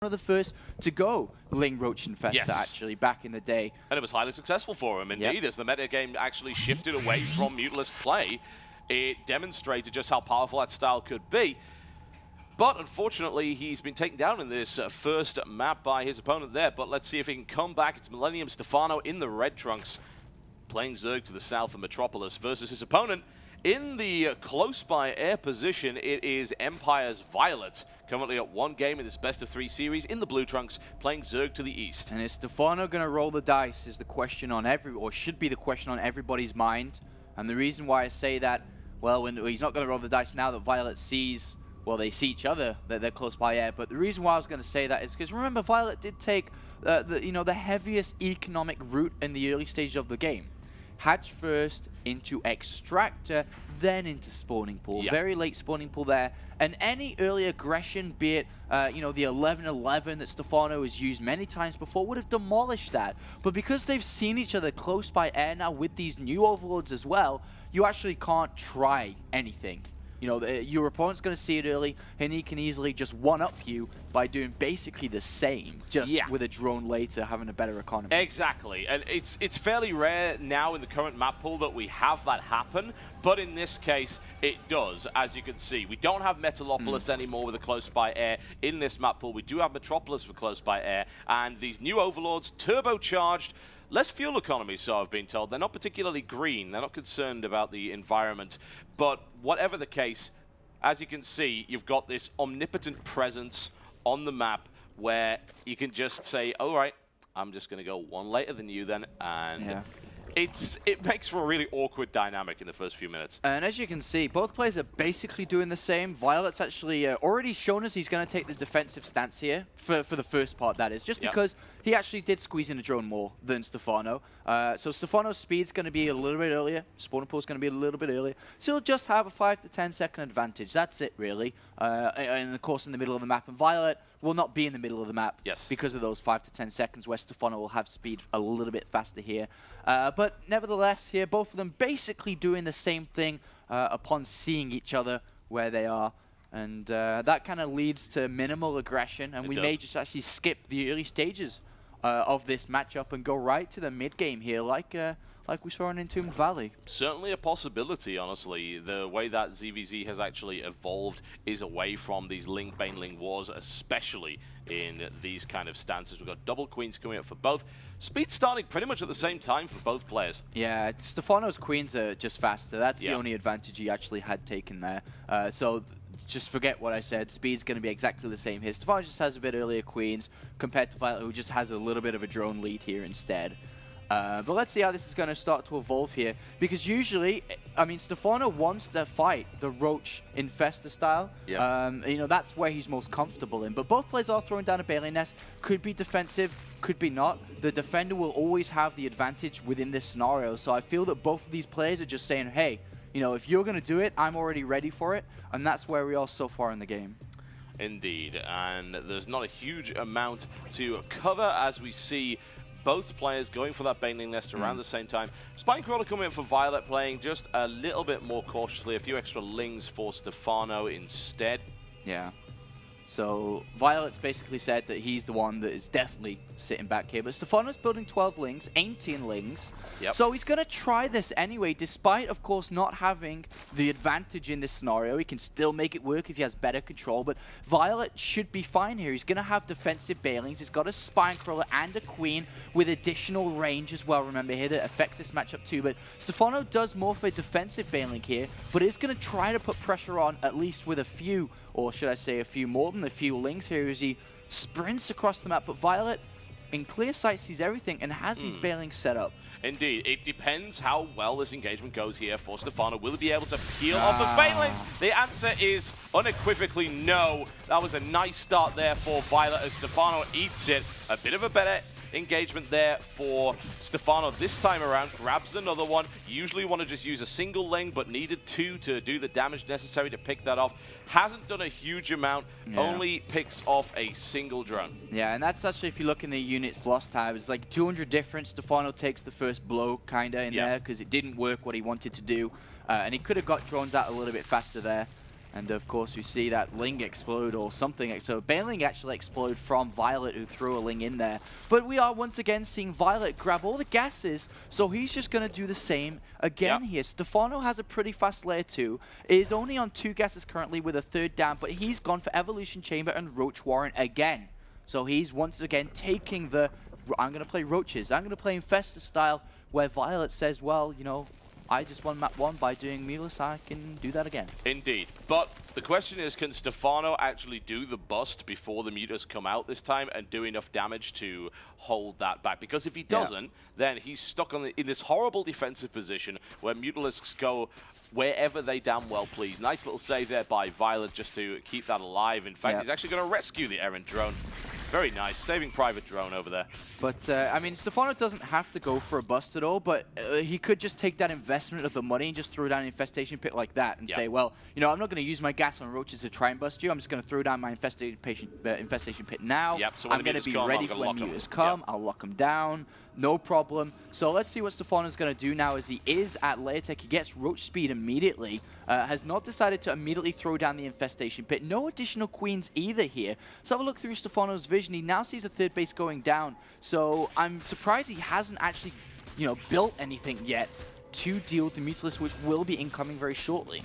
of the first to go Ling Roach Infesta, actually, back in the day. And it was highly successful for him, indeed. As the metagame actually shifted away from Mutalisk play, it demonstrated just how powerful that style could be. But unfortunately, he's been taken down in this first map by his opponent there. But let's see if he can come back. It's Millennium Stephano in the red trunks, playing Zerg to the south of Metropolis versus his opponent. In the close-by air position, it is Empire's Violet, currently at 1 game in this best-of-3 series in the blue trunks, playing Zerg to the east. And is Stephano going to roll the dice is the question on or should be the question on everybody's mind. And the reason why I say that, well, he's not going to roll the dice now that Violet sees, well, they see each other, that they're close by air. But the reason why I was going to say that is because, remember, Violet did take the heaviest economic route in the early stages of the game. Hatch first into Extractor, then into Spawning Pool. Very late Spawning Pool there. And any early aggression, be it, the 11-11 that Stephano has used many times before, would have demolished that. But because they've seen each other close by air now with these new overlords as well, you actually can't try anything. You know, your opponent's going to see it early, and he can easily just one-up you by doing basically the same, just with a drone later, having a better economy. Exactly, and it's fairly rare now in the current map pool that we have that happen, but in this case, it does, as you can see. We don't have Metalopolis anymore with a close-by air in this map pool. We do have Metropolis with close-by air, and these new overlords, turbocharged, less fuel economy, so I've been told. They're not particularly green. They're not concerned about the environment. But whatever the case, as you can see, you've got this omnipotent presence on the map where you can just say, all right, I'm just going to go one later than you then. And it makes for a really awkward dynamic in the first few minutes. And as you can see, both players are basically doing the same. Violet's actually already shown us he's going to take the defensive stance here, for the first part, that is, just because he actually did squeeze in a drone more than Stephano. So Stephano's speed's going to be a little bit earlier. Spawning pool's going to be a little bit earlier. So he'll just have a 5 to 10 second advantage. That's it, really. And of course, in the middle of the map. And Violet will not be in the middle of the map because of those 5 to 10 seconds where Stephano will have speed a little bit faster here. But nevertheless, here, both of them basically doing the same thing upon seeing each other where they are. And that kind of leads to minimal aggression. And we may just actually skip the early stages of this matchup and go right to the mid-game here, like we saw in Entombed Valley. Certainly a possibility, honestly. The way that ZVZ has actually evolved is away from these Ling-Baneling wars, especially in these kind of stances. We've got double queens coming up for both. Speed starting pretty much at the same time for both players. Yeah, Stephano's queens are just faster. That's the only advantage he actually had taken there. So just forget what I said. Speed's going to be exactly the same here. Stephano just has a bit earlier queens compared to Violet, who just has a little bit of a drone lead here instead. But let's see how this is going to start to evolve here. Because usually, I mean, Stephano wants to fight the Roach Infesta style. You know, that's where he's most comfortable in. But both players are throwing down a Bailey Nest. Could be defensive, could be not. The defender will always have the advantage within this scenario. So I feel that both of these players are just saying, hey, you know, if you're going to do it, I'm already ready for it. And that's where we are so far in the game. Indeed. And there's not a huge amount to cover as we see both players going for that Baneling Nest around the same time. Spinecrawler coming in for Violet, playing just a little bit more cautiously. A few extra Lings for Stephano instead. Yeah. So Violet's basically said that he's the one that is definitely sitting back here. But Stephano's building 12 Lings, 18 Lings. So he's going to try this anyway, despite, of course, not having the advantage in this scenario. He can still make it work if he has better control. But Violet should be fine here. He's going to have defensive Bailings. He's got a Spinecrawler and a Queen with additional range as well, remember, here that affects this matchup too. But Stephano does more for a defensive Bailing here, but is going to try to put pressure on, at least with a few, or should I say a few more than a few Lings here as he sprints across the map. But Violet, in clear sight, sees everything and has these Bailings set up. Indeed. It depends how well this engagement goes here for Stephano. Will he be able to peel off the Bailings? The answer is unequivocally no. That was a nice start there for Violet as Stephano eats it. A bit of a better engagement there for Stephano this time around. Grabs another one. Usually want to just use a single Ling, but needed two to do the damage necessary to pick that off. Hasn't done a huge amount, only picks off a single drone. Yeah, and that's actually, if you look in the units lost tab, it's like 200 difference. Stephano takes the first blow kind of in there because it didn't work what he wanted to do. And he could have got drones out a little bit faster there. And of course, we see that Ling explode or something. So Baneling actually explode from Violet, who threw a Ling in there. But we are once again seeing Violet grab all the gases, so he's just going to do the same again here. Stephano has a pretty fast layer 2. Is only on 2 gases currently with a 3rd down, but he's gone for Evolution Chamber and Roach Warrant again. So he's once again taking the, I'm going to play Roaches, I'm going to play Infestor style, where Violet says, well, you know, I just won map 1 by doing Mutalisk, I can do that again. Indeed. But the question is, can Stephano actually do the bust before the Mutas come out this time and do enough damage to hold that back? Because if he doesn't, then he's stuck on in this horrible defensive position where Mutalisks go wherever they damn well please. Nice little save there by Violet just to keep that alive. In fact, he's actually going to rescue the errant drone. Very nice, saving Private Drone over there. But, I mean, Stephano doesn't have to go for a bust at all, but he could just take that investment of the money and just throw down an Infestation Pit like that and say, well, you know, I'm not going to use my gas on Roaches to try and bust you. I'm just going to throw down my Infestation Pit now. So I'm going to be ready for when Mutas come. I'll lock them down. No problem. So let's see what Stephano's going to do now as he is at layer tech. He gets Roach speed immediately. Has not decided to immediately throw down the Infestation Pit. No additional Queens either here. Let's have a look through Stephano's vision. He now sees a 3rd base going down. So I'm surprised he hasn't actually, you know, built anything yet to deal with the Mutalisk, which will be incoming very shortly.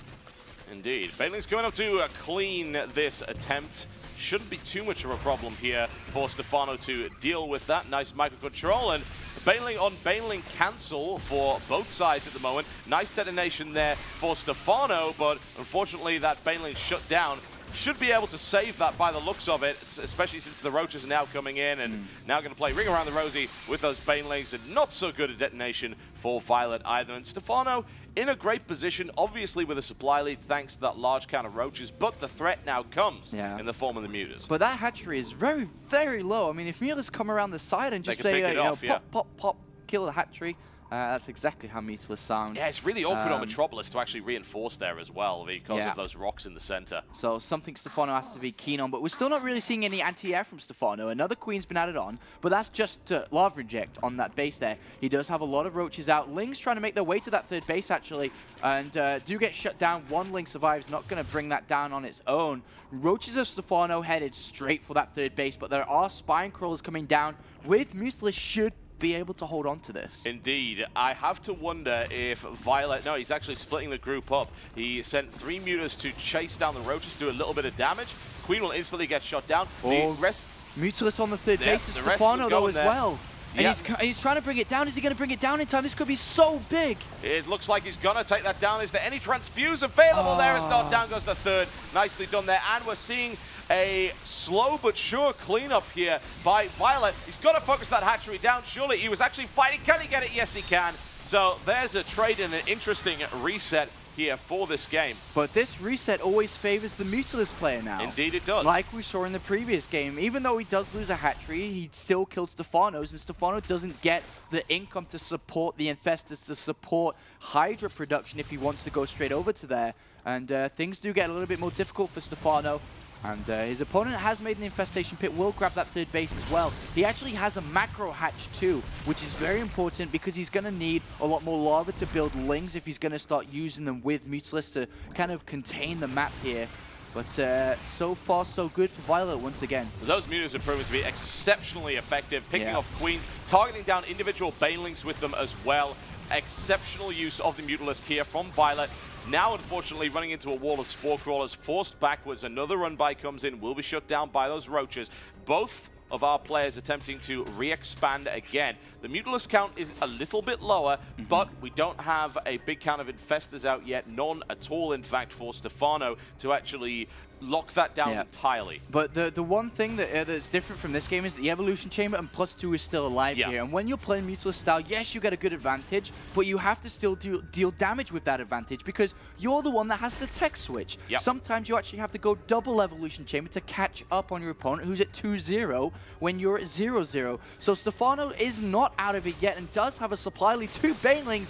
Indeed. Baneling's going up to clean this attempt. Shouldn't be too much of a problem here for Stephano to deal with that. Nice microcontrol, and Baneling on Baneling cancel for both sides at the moment. Nice detonation there for Stephano, but unfortunately that Baneling shut down. Should be able to save that by the looks of it, especially since the Roaches are now coming in and now going to play Ring Around the Rosie with those Banelings, and not so good a detonation for Violet either. And Stephano in a great position, obviously with a supply lead thanks to that large count of Roaches, but the threat now comes in the form of the Mutas. But that hatchery is very, very low. I mean, if Mutas come around the side and just say, pop, pop, pop, kill the hatchery, that's exactly how Mutalisk sound. Yeah, it's really awkward on Metropolis to actually reinforce there as well because of those rocks in the center. So something Stephano has to be keen on, but we're still not really seeing any anti-air from Stephano. Another Queen's been added on, but that's just to Lava Inject on that base there. He does have a lot of Roaches out. Ling's trying to make their way to that 3rd base actually, and do get shut down. One Ling survives, not going to bring that down on its own. Roaches of Stephano headed straight for that 3rd base, but there are Spine Crawlers coming down with Mutalisk should be able to hold on to this. Indeed. I have to wonder if Violet... No, he's actually splitting the group up. He sent 3 Mutas to chase down the Roaches, do a little bit of damage. Queen will instantly get shot down. The rest... Mutalisk on the 3rd base is Stephano though as well. And he's trying to bring it down. Is he going to bring it down in time? This could be so big. It looks like he's going to take that down. Is there any transfuse available? There is not. Down goes the 3rd. Nicely done there. And we're seeing a slow but sure cleanup here by Violet. He's got to focus that hatchery down. Surely he was actually fighting. Can he get it? Yes, he can. So there's a trade and an interesting reset here for this game. But this reset always favors the Mutalisk player now. Indeed it does. Like we saw in the previous game. Even though he does lose a hatchery, he still killed Stephano's, and Stephano doesn't get the income to support the Infestors, to support Hydra production if he wants to go straight over to there. And things do get a little bit more difficult for Stephano. And his opponent has made an Infestation Pit, will grab that 3rd base as well. He actually has a macro hatch too, which is very important because he's going to need a lot more lava to build Lings if he's going to start using them with Mutalisk to kind of contain the map here. But so far, so good for Violet once again. Those Mutas have proven to be exceptionally effective, picking off Queens, targeting down individual Banelings with them as well. Exceptional use of the Mutalisk here from Violet. Now, unfortunately, running into a wall of Spore Crawlers, forced backwards. Another run by comes in, will be shut down by those Roaches. Both of our players attempting to re-expand again. The Mutalisk count is a little bit lower, but we don't have a big count of Infestors out yet. None at all, in fact, for Stephano to actually lock that down entirely. But the one thing that that's different from this game is the Evolution Chamber and +2 is still alive here. And when you're playing Mutalisk style, yes, you get a good advantage, but you have to still deal damage with that advantage because you're the one that has the tech switch. Sometimes you actually have to go double Evolution Chamber to catch up on your opponent who's at 2-0 when you're at 0-0. So Stephano is not out of it yet and does have a supply lead. 2 Banelings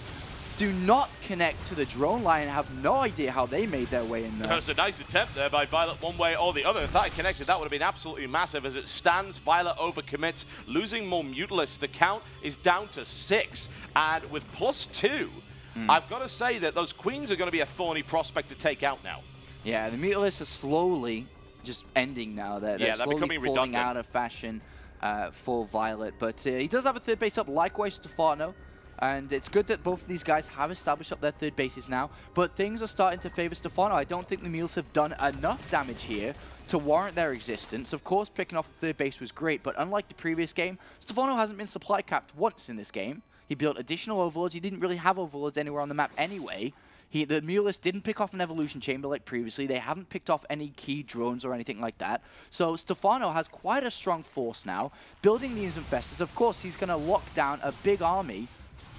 do not connect to the drone line. I have no idea how they made their way in there. That was a nice attempt there by Violet one way or the other. If that had connected, that would have been absolutely massive. As it stands, Violet overcommits, losing more Mutalisk. The count is down to 6. And with +2, I've got to say that those Queens are going to be a thorny prospect to take out now. Yeah, the Mutalisk are slowly just ending now. They're slowly becoming falling redundant. out of fashion for Violet. But he does have a third base up, likewise Stephano. And it's good that both of these guys have established up their third bases now. But things are starting to favor Stephano. I don't think the Mules have done enough damage here to warrant their existence. Of course, picking off the third base was great, but unlike the previous game, Stephano hasn't been supply capped once in this game. He built additional overlords. He didn't really have overlords anywhere on the map anyway. The Mutalisk didn't pick off an evolution chamber like previously. They haven't picked off any key drones or anything like that. So Stephano has quite a strong force now. Building these infestors, of course, he's going to lock down a big army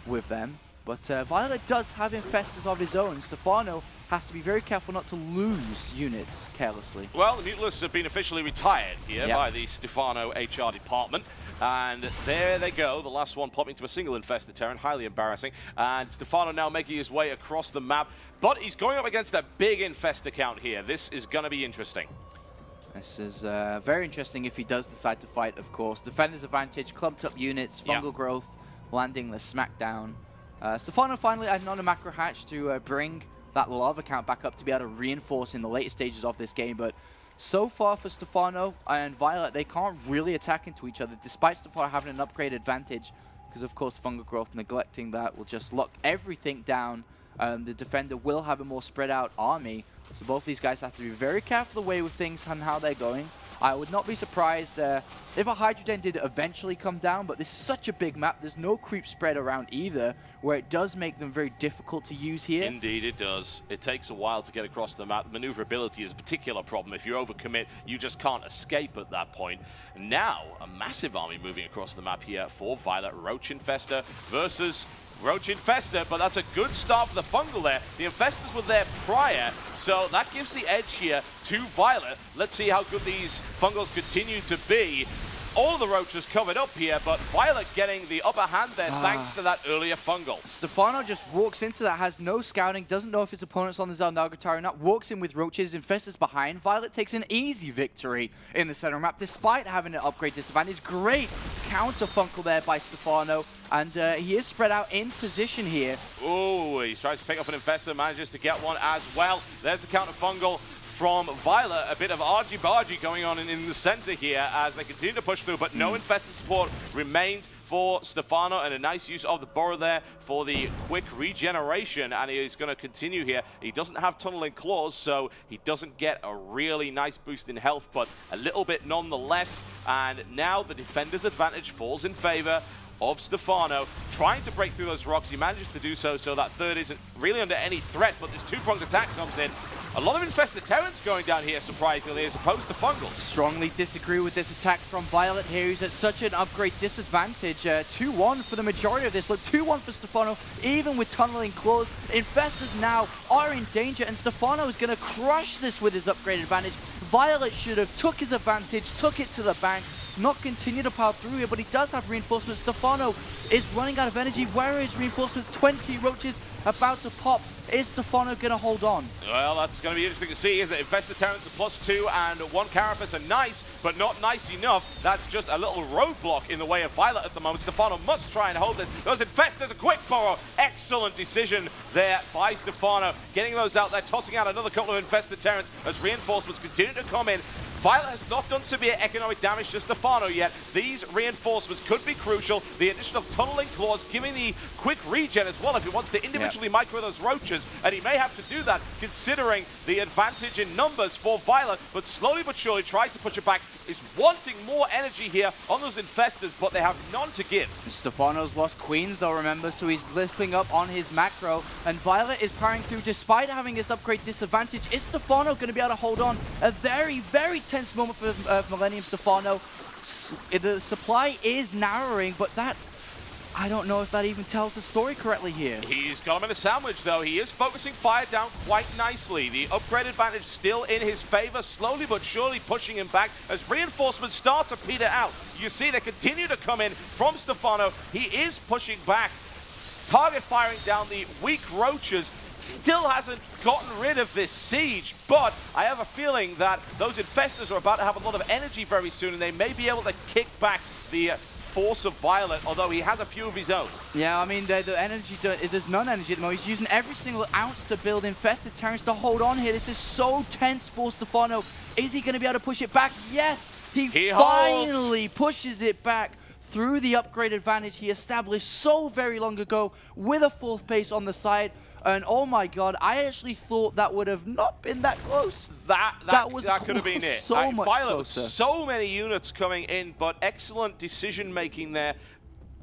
with them. But Violet does have infestors of his own. Stephano has to be very careful not to lose units carelessly. Well, the Mutalisks have been officially retired here by the Stephano HR department. And there they go, the last one popping to a single infested Terran, highly embarrassing. And Stephano now making his way across the map, but he's going up against a big infestor count here. This is going to be interesting. This is very interesting if he does decide to fight, of course. Defender's advantage, clumped up units, fungal growth, landing the smackdown. Stephano finally adding on a macro hatch to bring that lava count back up to be able to reinforce in the later stages of this game, but so far for Stephano and Violet, they can't really attack into each other, despite Stephano having an upgrade advantage, because of course fungal growth, neglecting that, will just lock everything down. The defender will have a more spread out army, so both these guys have to be very careful the way with things and how they're going. I would not be surprised if a Hydrogen did eventually come down, but this is such a big map, there's no creep spread around either, where it does make them very difficult to use here. Indeed it does. It takes a while to get across the map. Maneuverability is a particular problem. If you overcommit, you just can't escape at that point. Now, a massive army moving across the map here for Violet. Roach Infestor versus Roach Infestor, but that's a good start for the fungal there. The Infestors were there prior, so that gives the edge here to Violet. Let's see how good these fungals continue to be. All of the roaches covered up here, but Violet getting the upper hand there thanks to that earlier fungal. Stephano just walks into that, has no scouting, doesn't know if his opponent's on the Xel'Naga or not, walks in with roaches, infestors behind. Violet takes an easy victory in the center map, despite having an upgrade disadvantage. Great counter fungal there by Stephano, and he is spread out in position here. Oh, he tries to pick up an infestor, manages to get one as well. There's the counter fungal from Violet. A bit of argy-bargy going on in the center here as they continue to push through, but no infested support remains for Stephano, and a nice use of the burrow there for the quick regeneration, and he's going to continue here. He doesn't have tunneling claws, so he doesn't get a really nice boost in health, but a little bit nonetheless, and now the defender's advantage falls in favor of Stephano, trying to break through those rocks. He manages to do so, so that third isn't really under any threat, but this two-pronged attack comes in. A lot of infested Terrans going down here, surprisingly, as opposed to fungals. Strongly disagree with this attack from Violet here. He's at such an upgrade disadvantage. 2-1 for the majority of this. Look, 2-1 for Stephano, even with tunneling claws. Infestors now are in danger, and Stephano is going to crush this with his upgrade advantage. Violet should have took his advantage, took it to the bank, not continue to power through here, but he does have reinforcements. Stephano is running out of energy. Where are his reinforcements? 20 roaches about to pop. Is Stephano going to hold on? Well, that's going to be interesting to see. Is it Infested Terrans are +2 and 1 Carapace are nice, but not nice enough. That's just a little roadblock in the way of Violet at the moment. Stephano must try and hold this. Those Infestors, a quick burrow. Excellent decision there by Stephano. Getting those out there, tossing out another couple of Infested Terrans as reinforcements continue to come in. Violet has not done severe economic damage to Stephano yet. These reinforcements could be crucial. The addition of tunneling claws giving the quick regen as well if he wants to individually micro those roaches, and he may have to do that considering the advantage in numbers for Violet, but slowly but surely tries to push it back. Is wanting more energy here on those infestors, but they have none to give. Stephano's lost queens though, remember, so he's lifting up on his macro, and Violet is powering through despite having this upgrade disadvantage. Is Stephano going to be able to hold on? A very, very tense moment for Millennium Stephano. The supply is narrowing, but that, I don't know if that even tells the story correctly here. He's got him in a sandwich, though. He is focusing fire down quite nicely. The upgrade advantage still in his favor, slowly but surely pushing him back as reinforcements start to peter out. You see they continue to come in from Stephano. He is pushing back, target firing down the weak roaches. Still hasn't gotten rid of this siege, but I have a feeling that those infestors are about to have a lot of energy very soon, and they may be able to kick back the force of Violet, although he has a few of his own. Yeah, I mean, the energy, there's none energy at the moment. He's using every single ounce to build Infested Terrans to hold on here. This is so tense for Stephano. Is he going to be able to push it back? Yes, he finally pushes it back through the upgrade advantage he established so very long ago with a 4th place on the side. And oh my god, I actually thought that would have not been that close. That could have been it. So much Violet, closer. so many units coming in, but excellent decision making there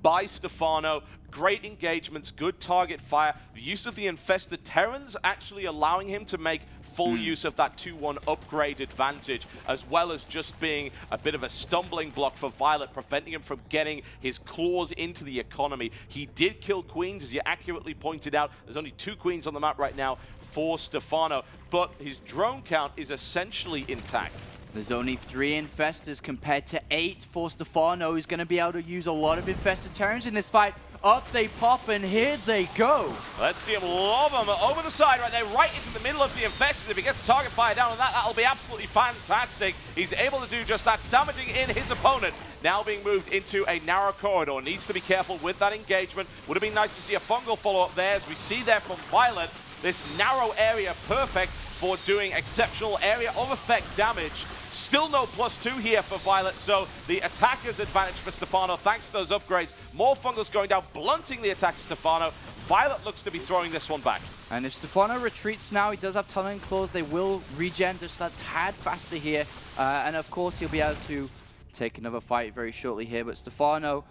by Stephano. Great engagements, good target fire. The use of the Infested Terrans actually allowing him to make full use of that 2-1 upgrade advantage, as well as just being a bit of a stumbling block for Violet, preventing him from getting his claws into the economy. He did kill queens, as you accurately pointed out. There's only 2 queens on the map right now for Stephano, but his drone count is essentially intact. There's only 3 Infestors compared to 8 for Stephano, who's going to be able to use a lot of Infested Terrans in this fight. Up they pop, and here they go. Let's see him lob them over the side right there, right into the middle of the Infestors. If he gets target fire down on that, that'll be absolutely fantastic. He's able to do just that, sandwiching in his opponent. Now being moved into a narrow corridor. Needs to be careful with that engagement. Would have been nice to see a fungal follow-up there, as we see there from Violet. This narrow area perfect for doing exceptional area of effect damage. Still no +2 here for Violet, so the attacker's advantage for Stephano thanks to those upgrades. More fungals going down, blunting the attack of Stephano. Violet looks to be throwing this one back. And if Stephano retreats now, he does have Tunneling Claws. They will regen just a tad faster here. And of course, he'll be able to take another fight very shortly here. But Stephano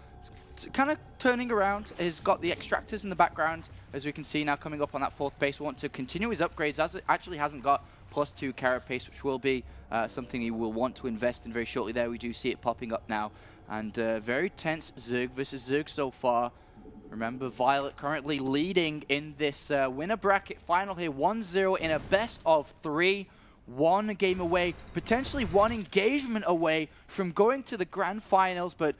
kind of turning around. He's got the Extractors in the background, as we can see now coming up on that 4th base. Want to continue his upgrades, as it actually hasn't got +2 carapace, which will be something he will want to invest in very shortly there. We do see it popping up now. And very tense Zerg versus Zerg so far. Remember, Violet currently leading in this winner bracket final here, 1-0 in a best of 3. 1 game away, potentially 1 engagement away from going to the grand finals, but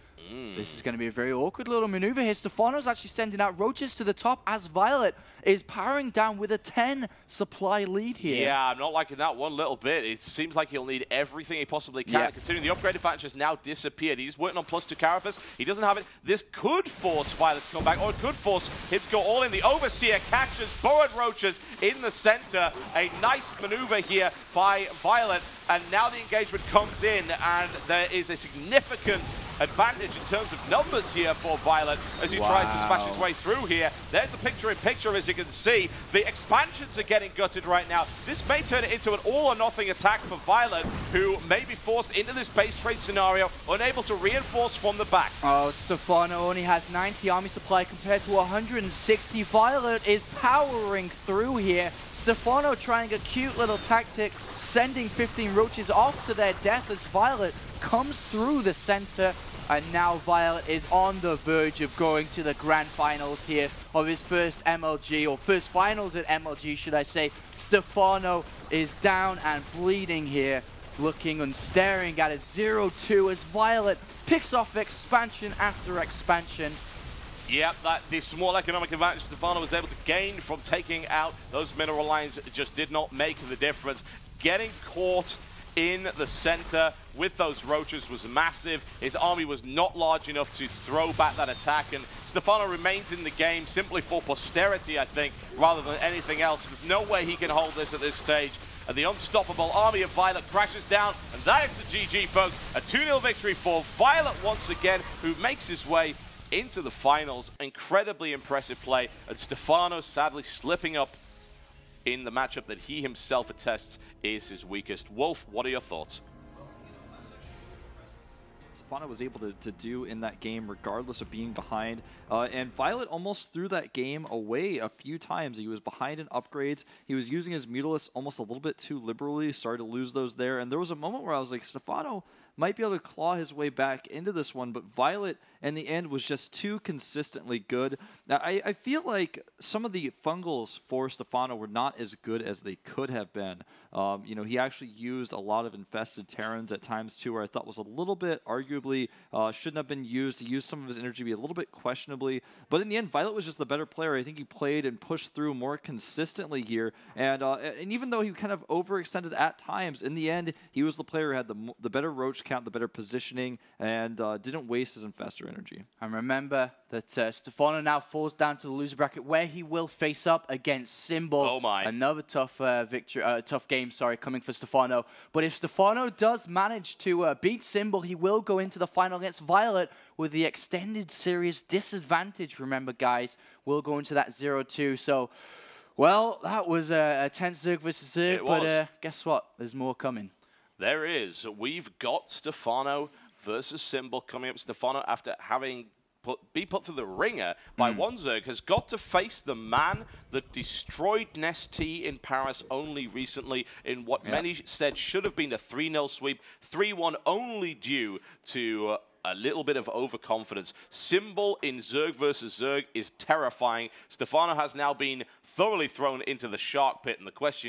this is going to be a very awkward little maneuver here. Stephano's actually sending out roaches to the top as Violet is powering down with a 10 supply lead here. Yeah, I'm not liking that one little bit. It seems like he'll need everything he possibly can, considering the upgrade advantage has now disappeared. He's working on +2 carapace. He doesn't have it. This could force Violet to come back, or it could force him to go all in. The Overseer catches burrowed roaches in the center. A nice maneuver here by Violet, and now the engagement comes in, and there is a significant advantage in terms of numbers here for Violet as he tries to smash his way through here. There's the picture-in-picture, as you can see. The expansions are getting gutted right now. This may turn it into an all-or-nothing attack for Violet, who may be forced into this base trade scenario, unable to reinforce from the back. Oh, Stephano only has 90 army supply compared to 160. Violet is powering through here. Stephano trying a cute little tactic, sending 15 roaches off to their death as Violet comes through the center. And now Violet is on the verge of going to the grand finals here of his first MLG, or first finals at MLG, should I say. Stephano is down and bleeding here, looking and staring at it. 0-2 as Violet picks off expansion after expansion. Yep, the small economic advantage Stephano was able to gain from taking out those mineral lines just did not make the difference. Getting caught in the center with those roaches was massive. His army was not large enough to throw back that attack, and Stephano remains in the game simply for posterity, I think, rather than anything else. There's no way he can hold this at this stage. And the unstoppable army of Violet crashes down, and that is the GG, folks. A 2-0 victory for Violet once again, who makes his way into the finals. Incredibly impressive play, and Stephano sadly slipping up in the matchup that he himself attests is his weakest. Wolf, what are your thoughts? Stephano was able to do in that game regardless of being behind. And Violet almost threw that game away a few times. He was behind in upgrades. He was using his Mutalisk almost a little bit too liberally, started to lose those there. And there was a moment where I was like, Stephano might be able to claw his way back into this one, but Violet in the end was just too consistently good. Now, I feel like some of the fungals for Stephano were not as good as they could have been. You know, he actually used a lot of infested Terrans at times too, where I thought was a little bit arguably shouldn't have been used. He used some of his energy to be a little bit questionably, but in the end, Violet was just the better player. I think he played and pushed through more consistently here, and even though he kind of overextended at times, in the end, he was the player who had the better roach count, the better positioning, and didn't waste his Infestor energy. And remember that Stephano now falls down to the loser bracket, where he will face up against Symbol. Oh my! Another tough tough game, sorry, coming for Stephano. But if Stephano does manage to beat Symbol, he will go into the final against Violet with the extended series disadvantage. Remember, guys, we'll go into that 0-2. So, well, that was a tense Zerg versus Zerg. But guess what? There's more coming. There is. We've got Stephano versus Symbol coming up. Stephano, after having be put through the ringer by one Zerg, has got to face the man that destroyed Nestea in Paris only recently in what many said should have been a 3-0 sweep. 3-1 only due to a little bit of overconfidence. Symbol in Zerg versus Zerg is terrifying. Stephano has now been thoroughly thrown into the shark pit, and the question